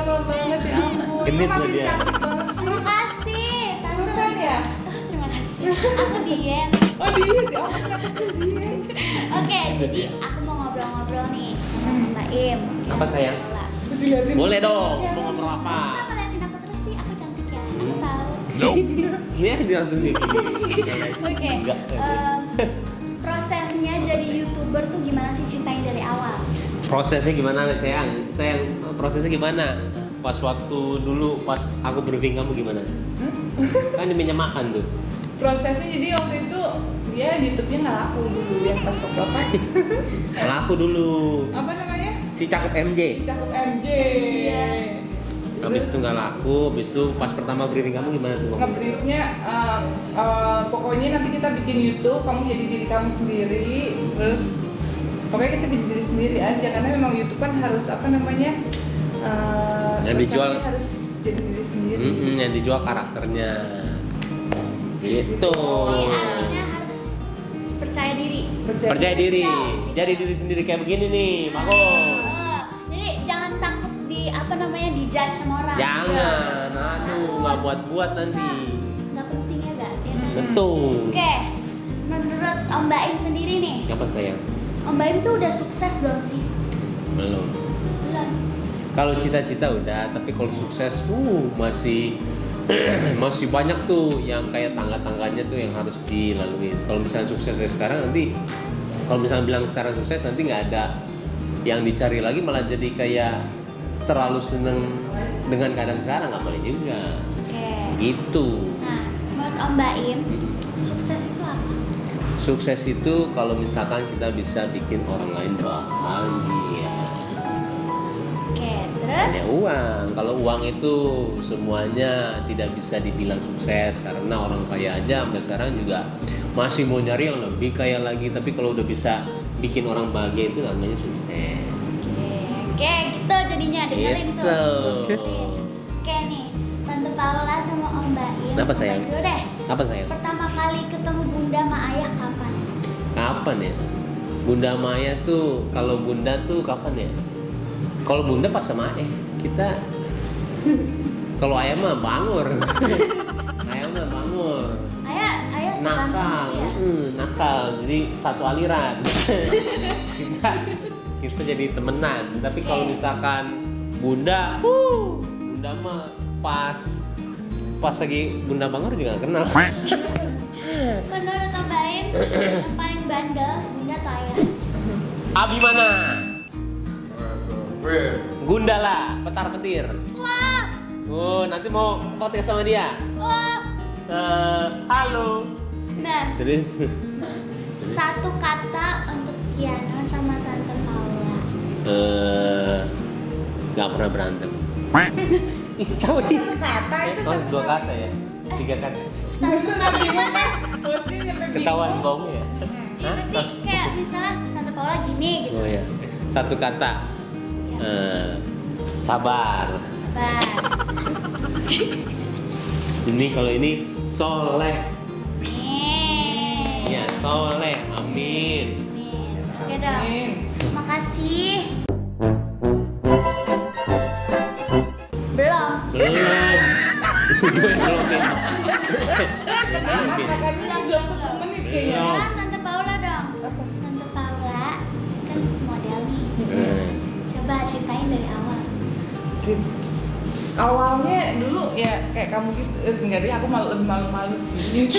lama banget ya ampun. Genit Makin loh dia. cantik banget. Terima kasih. Tante. Bosan ya? Terima kasih. Aku diet. Oh diet, ya ampun aku diet. Oke, jadi aku mau ngobrol-ngobrol nih sama Mbak Im. Apa, sayang? Dilihatin. Boleh dong, mau ngomong apa? Kenapa ngeliatin aku terus sih? Aku cantik ya. Aku tahu. Ini dia langsung nih. Oke. Enggak. Prosesnya jadi YouTuber tuh gimana sih, ceritain dari awal? Prosesnya gimana sayang? Sayang, prosesnya gimana? Pas waktu dulu, pas aku briefing kamu gimana? Kan di meja makan tuh. Prosesnya jadi waktu itu dia YouTube-nya nggak laku dulu yang pas waktu apa? Laku dulu. Apa namanya? Si cakep MJ. Cakep MJ. Iya. Habis itu nggak laku, habis itu pas pertama briefing kamu gimana tuh? ngomong? Nge-briefnya pokoknya nanti kita bikin YouTube, kamu jadi diri kamu sendiri, terus pokoknya kita jadi diri sendiri aja karena memang YouTube kan harus apa namanya Yang dijual. kesannya harus jadi diri sendiri. Yang dijual karakternya. Gitu. Jadi artinya harus percaya diri. Percaya diri, jadi diri sendiri kayak begini nih, Pak Ko. Jadi jangan takut di apa namanya dijudge sama orang. Jangan, aduh, nggak buat-buat nanti. Nggak penting ya gak? Ya kan? Betul. Oke, menurut Om Baim sendiri nih, Apa sayang? Om Baim tuh udah sukses belum sih? Belum. Belum. Kalau cita-cita udah, tapi kalau sukses, masih masih banyak tuh yang kayak tangga-tangganya tuh yang harus dilalui. Kalau misalnya sukses dari sekarang nanti, kalau misalnya bilang sekarang sukses nanti nggak ada yang dicari lagi, malah jadi kayak terlalu seneng dengan keadaan sekarang, nggak boleh juga. Oke. Gitu. Nah, menurut Om Baim, sukses itu apa? Sukses itu kalau misalkan kita bisa bikin orang lain bahagia. Oke, terus? Ada uang. Kalau uang itu semuanya tidak bisa dibilang sukses karena orang kaya aja sampai sekarang juga masih mau nyari yang lebih kaya lagi. Tapi kalau udah bisa bikin orang bahagia itu namanya sukses. Oke, gitu jadinya dengerin Gitu. tuh. Oke nih, Tante Paula sama Om Baim. Apa, sayang? Dulu deh. Apa sayang? Pertama kali ketemu Bunda sama Ayah kapan? Kapan ya? Bunda Maya tuh, kalau Bunda tuh kapan ya? Kalau Bunda pas sama kita. Kalau Ayah mah bangor. Ayah mah bangor. Ayah seganteng Nakal, itu ya? nakal. Jadi satu aliran. kita jadi temenan. Tapi kalau misalkan Bunda, Bunda mah pas lagi Bunda bangor juga nggak kenal. Menurut Om Baim, yang paling bandel Bunda atau Ayah? Abi mana? Gundala, petar petir. Wah, Oh, nanti mau podcast sama dia. wah. Halo. Nah, Terus satu kata untuk Kiana sama Tante Paula. nggak pernah berantem. Tahu nih. Kata itu Oh, dua kata ya, tiga kata. Satu kalimat. bosnya nyampe Ketahuan bingung. bohong ya. Berarti kayak misalnya Tante Paula gini gitu. Oh ya, satu kata. Sabar. Sabar. Ini kalau ini soleh. Nih. Ya, soleh. Amin. Nih. Oke dong. Amin. Makasih. Belum. Belum. Gue belumin. Makannya belum 1 menit kayaknya. Belum. Sekarang Tante Paula dong. Tante Paula kan model nih. Coba ceritain dari awal. Awalnya dulu ya kayak kamu gitu, enggak deh, aku lebih malu-malu sih.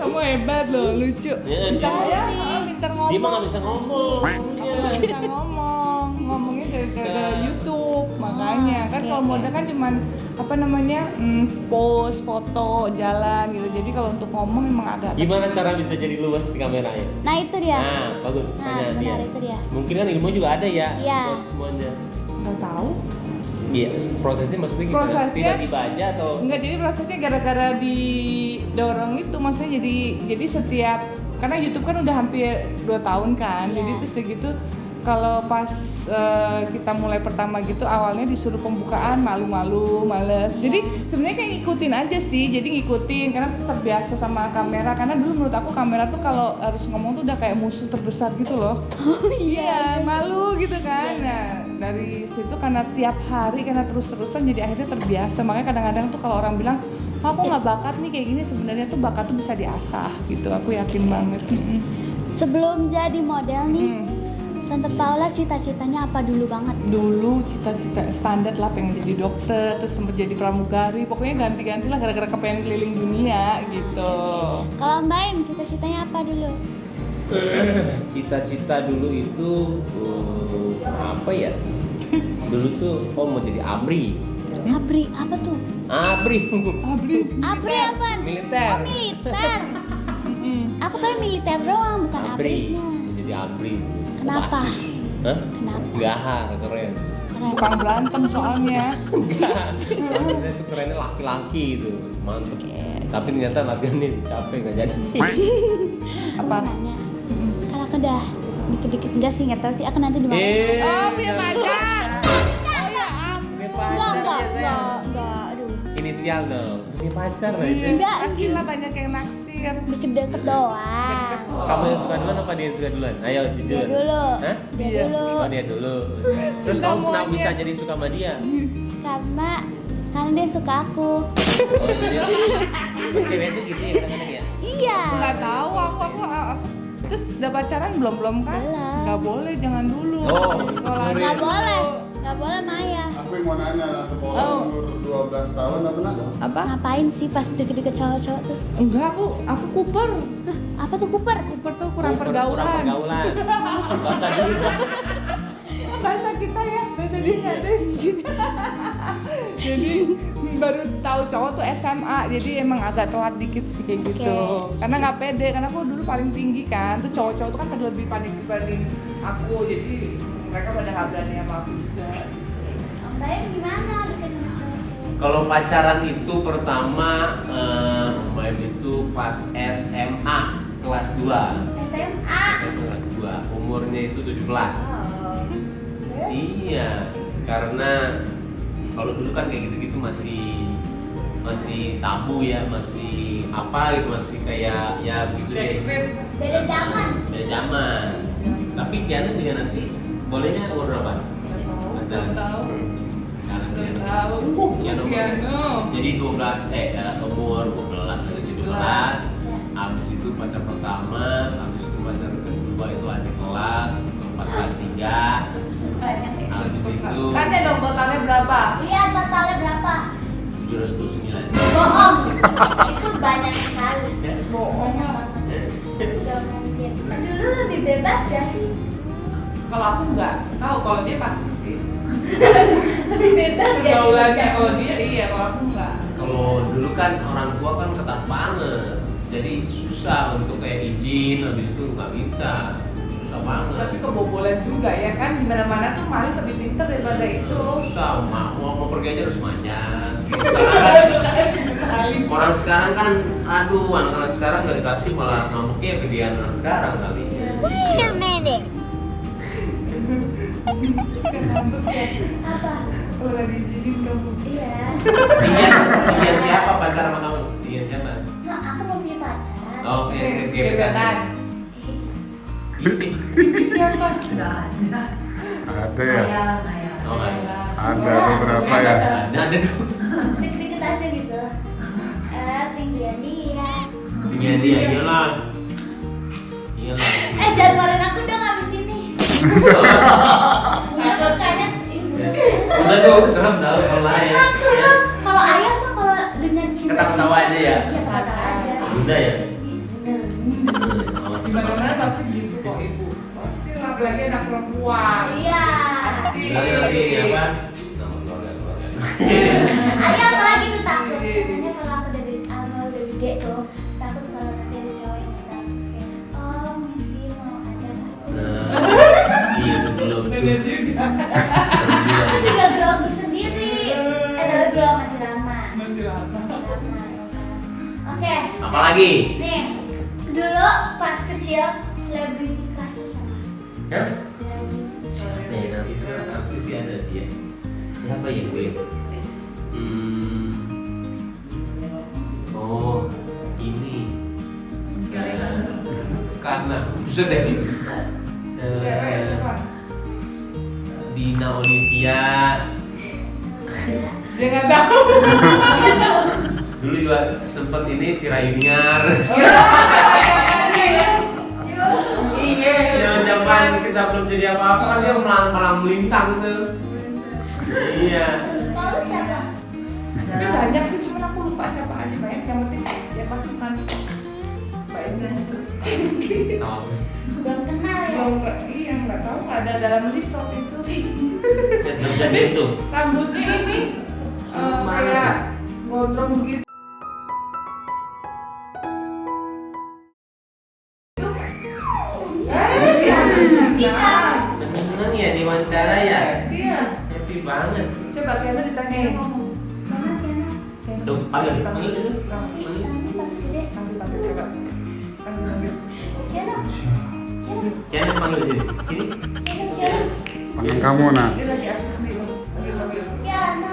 Kamu hebat loh, lucu. Ya, Saya pintar ngomong. Dia mah nggak bisa ngomong. Aku nggak bisa ngomongnya dari YouTube, makanya kan kalau modal kan cuman apa namanya post foto jalan gitu. Jadi kalau untuk ngomong emang agak. Gimana cara bisa jadi luas di kameranya? Nah itu dia. Nah, bagus. Nah, Tanya dia. benar itu dia. Mungkin kan ilmu juga ada ya. Iya. Buat semuanya. Nggak tahu. Iya. Prosesnya maksudnya gimana? Prosesnya- Tiba-tiba aja atau? Enggak, jadi prosesnya gara-gara didorong itu, maksudnya jadi setiap, karena YouTube kan udah hampir 2 tahun kan, Iya. jadi itu segitu. Kalau pas kita mulai pertama gitu, awalnya disuruh pembukaan malu-malu, males. Jadi sebenarnya kayak ngikutin aja sih, jadi ngikutin karena terbiasa sama kamera. Karena dulu menurut aku kamera tuh kalau harus ngomong tuh udah kayak musuh terbesar gitu loh. Iya, malu gitu kan. Nah, dari situ karena tiap hari, karena terus-terusan jadi akhirnya terbiasa. Makanya kadang-kadang tuh kalau orang bilang, aku nggak bakat nih kayak gini, sebenarnya tuh bakat tuh bisa diasah gitu. Aku yakin banget. Sebelum jadi model nih, Tante Paula cita-citanya apa dulu banget? Dulu cita-cita standar lah, pengen jadi dokter, terus sempat jadi pramugari, pokoknya ganti-ganti lah gara-gara kepengen keliling dunia gitu. Kalau Mbak Im, cita-citanya apa dulu? Cita-cita dulu itu apa ya? Dulu tuh mau jadi ABRI. Abri, apa tuh? ABRI. Abri apa? Militer. Oh, militer. Aku tahu militer doang, bukan ABRI. abrinya. Mau jadi ABRI. Kenapa? Hah? Kenapa? Gahar, keren. Keren. Tukang berantem soalnya. Enggak. Kita itu kerennya laki-laki itu. Mantep. Tapi ternyata latihannya capek nggak jadi. Aku nanya, karena aku udah dikit-dikit enggak sih, nggak tahu sih. Aku nanti di mana? Oh, punya pacar. Enggak, aduh. Inisial dong. Punya pacar lah itu. Enggak, Gila banyak yang naksir. deket-deket doang. Kamu yang suka duluan apa dia yang suka duluan? Ayo jujur. Dia dulu. Hah? Dia dulu. Oh dia dulu. Terus Cinta kamu kenapa monyet. bisa jadi suka sama dia? Karena dia suka aku. Oh jadi cewek itu gitu ya kadang-kadang ya? Iya. Nggak tahu aku. Terus udah pacaran belum kan? Belum. Nggak boleh, jangan dulu. Oh, Sekolah sorry. Nggak boleh. Nggak boleh Maya. Aku yang mau nanya, Tante Paula Oh. umur 12 tahun apa nak? Apa? Ngapain sih pas deket-deket cowok-cowok tuh? Enggak, aku Cooper. Apa tuh Cooper? Cooper tuh kurang Kurang pergaulan. pergaulan. Bahasa dulu. Bahasa kita ya, bahasa dia nggak ada yang gini. Jadi baru tahu cowok tuh SMA, jadi emang agak telat dikit sih kayak gitu. Oke. Karena nggak pede, karena aku dulu paling tinggi kan. Terus cowok-cowok tuh kan pada lebih panik dibanding aku, jadi mereka pada nggak berani sama aku juga. Om Baim gimana deket sama cowok? Kalau pacaran itu pertama main itu pas SMA kelas 2. SMA. Kelas 2. Umurnya itu 17. Terus? Iya, karena kalau dulu kan kayak gitu-gitu masih tabu ya, masih apa gitu, masih kayak ya gitu deh. Beda zaman. Beda zaman. Tapi Kiana juga nanti bolehnya umur berapa? Belum tahu. Sekarang Belum Kiana. tahu. Kiana Piano. Jadi 12 umur 12 atau 17. Habis itu pacar pertama, habis itu pacar kedua itu adik kelas, keempat kelas 3. Banyak ya. Habis itu Tanya dong totalnya berapa? Iya, totalnya berapa? 729. Bohong. Itu banyak sekali. Bohong. Banyak banget. Gak mungkin. Dulu lebih bebas gak sih? Kalau aku nggak tahu, kalau dia pasti sih. Lebih bebas gak? Pergaulannya kalau dia iya, kalau aku nggak. Kalau dulu kan orang tua kan ketat banget, jadi susah untuk kayak izin, habis itu nggak bisa, susah banget. Tapi kebobolan juga ya kan, di mana-mana tuh maling lebih pintar daripada itu. Susah, mau pergi aja harus manjat. Orang sekarang kan, aduh, anak-anak sekarang nggak dikasih malah ngamuknya gedean anak sekarang kali. Wait a minute. Apa? Kalau nggak diizinin kamu. Iya. Ian siapa pacar sama kamu? Ian siapa? Nah, aku mau punya pacar. Oh, Gebetan. Siapa? Ada ya? Oh, nggak ada. Ada beberapa ya? Ada dong. Deket-deket aja gitu. Tinggian dia. Tinggal dia, iyalah. Iyalah. Jangan marahin aku dong abis ini. Udah tuh kayaknya Udah tuh serem tau kalau lain. serem. Kalau ayah mah kalau dengan cinta Ketawa-ketawa aja ya? Iya, ketawa aja. Udah ya. Di mana-mana pasti gitu kok ibu. Pasti lah, apalagi anak perempuan. Iya. Pasti. Lagi apa? Nama keluarga. Ayah apalagi tuh takut. Makanya kalau aku udah gede tuh takut kalau nanti ada cowok yang datang terus kayak, oh misi mau ada aku. Iya itu belum. Bener juga. Aku juga grogi sendiri. Tapi belum masih lama. Masih lama. Masih lama. Ya kan? Oke. Apalagi? Nih, dulu pas kecil selebriti kasus sama Hah? selebriti. Nih nanti sekarang sih ada sih ya. Siapa ya gue? Oh ini. Karena bisa deh. Cewek siapa? Dina Olivia. Dia nggak tahu. Dulu juga sempet ini Vira Yuniar. Iya, zaman kita belum jadi apa-apa kan dia malah melintang tuh. Iya. Kalau siapa? Tapi banyak sih, cuman aku lupa siapa aja banyak. Yang penting ya pasukan banyak. Tahu. Belum kenal ya? Iya nggak tahu nggak ada dalam list waktu itu. Jadi itu. Rambutnya ini kayak gondrong begitu. Iya. Seneng ya diwawancara ya. Iya. Happy banget. Coba Kiana ditanyain. Kiana. Tuh, panggil dulu. Panggil. Nanti pas gede. Panggil coba. Panggil. Kiana. Jangan panggil sini. Sini. Kiana. Panggil kamu nah. Dia lagi akses nih. Panggil. Kiana.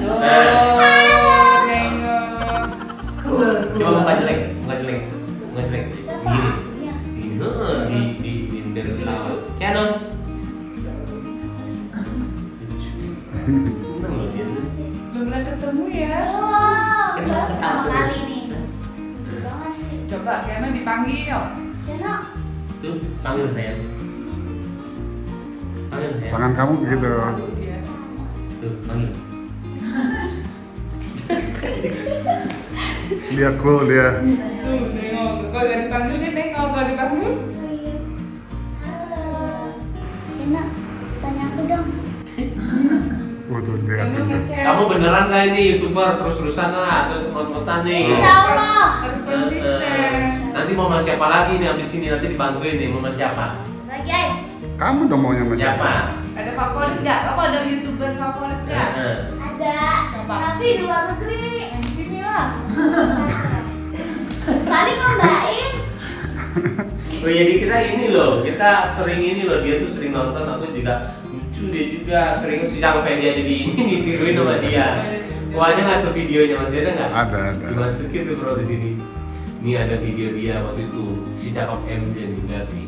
Oh, nengok. Coba muka jelek, muka jelek. Muka jelek. Begini. Iya. Di dari ketawa. Kiano. Seneng loh dia tuh. Belum pernah ketemu ya. Wow. Kenal Pertama ketawa. kali nih. Lucu banget sih. Coba Kiana dipanggil. Kiana. Tuh, panggil saya. Panggil saya. Tangan kamu gitu. Iya. Tuh, panggil. Dia cool dia. Tuh, nengok. Kalau nggak dipanggil dia nengok. Kalau dipanggil, Oh iya. Halo. Kiana. Tanya aku dong. Tuh dia. kamu ngechat. Kamu beneran gak ini YouTuber terus-terusan lah atau mot-motan nih? Insya Allah. Harus konsisten. Nanti mau sama siapa lagi nih abis ini nanti dibantuin nih mau sama siapa? Lagi ay. Kamu dong maunya sama siapa? Siapa? Ada favorit nggak? Kamu ada YouTuber favorit nggak? Ada. Siapa? Tapi di luar negeri. Sini lah. Paling ngombain. Oh jadi kita ini loh, kita sering ini loh, dia tuh sering nonton, aku juga lucu, dia juga sering sih sampai dia jadi ini ditiruin sama dia. Wah ada nggak tuh videonya masih ada nggak? Ada. Dimasukin tuh bro di sini. Ini ada video dia waktu itu si cakep MJ nih lihat nih.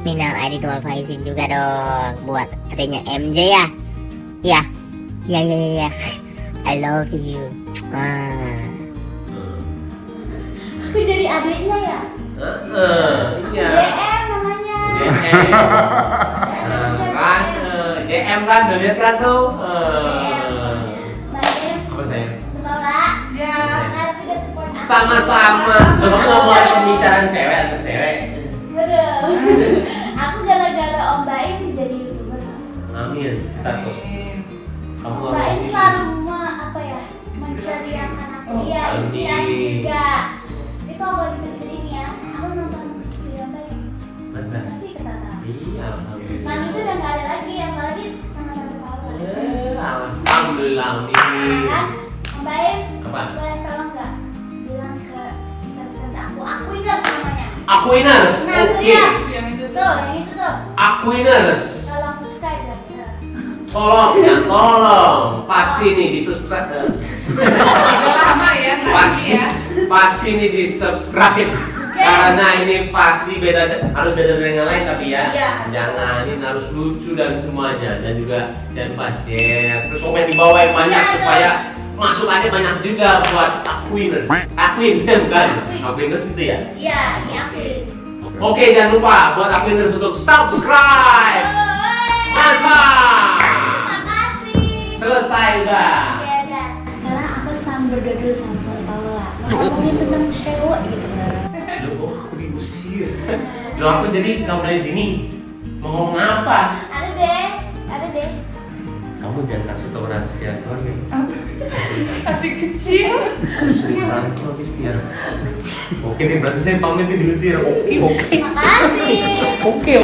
Minal Aidin wal Faizin juga dong buat adanya MJ ya. Ya. Ya. I love you. Aku jadi adiknya ya. Iya. JM namanya. JM kan, udah lihat kan tuh. Mbak JM. Apa sayang? Betul lah. Ya. Makasih udah support aku. Sama-sama. Kamu mau mulai pembicaraan cewek atau cewek? Bener. Aku gara-gara Om Baim jadi YouTuber. Amin. Kita terus. Kamu Om Baim harus selalu apa ya? Menceriakan aku. Oh, Iya, inspirasi amin. juga. Jadi kalau lagi sedih-sedih nih ya, aku nonton video Om Baim. Masa? Pasti ketawa. Iya, alhamdulillah. Nangis udah nggak ada lagi, apalagi tangan kepala. Alhamdulillah amin. Kan, Om Baim, Apa? boleh tolong nggak bilang ke fans aku Aquiners namanya. Aquiners. Nah, tuh Oke. ya. Yang itu Tuh, yang itu tuh. Aquiners. Tolong subscribe ya. Tolong ya, tolong. Pasti nih di subscribe. udah lama ya. Pasti, Ya. pasti nih di subscribe. Karena ini pasti harus beda dari yang lain tapi ya. Iya. Jangan ini harus lucu dan semuanya dan juga jangan lupa share. Terus komen di bawah yang banyak Iya, supaya masukannya banyak juga buat Aquiners. Aquin bukan? Aquiners itu ya. Iya, ini Aquin. Oke, jangan lupa buat Aquiners untuk subscribe. Mantap. Terima kasih. Selesai udah. Ya udah. Sekarang aku sambil berdua sama Paula. Ngomongin tentang cewek gitu. Loh, aku diusir. Loh, aku jadi kamu dari sini. Mau ngomong apa? Ada deh. Kamu jangan kasih tau rahasia soalnya. Masih kecil. Sering berantem habis dia. Oke nih, berarti saya pamit nih diusir. Oke. Makasih. Oke.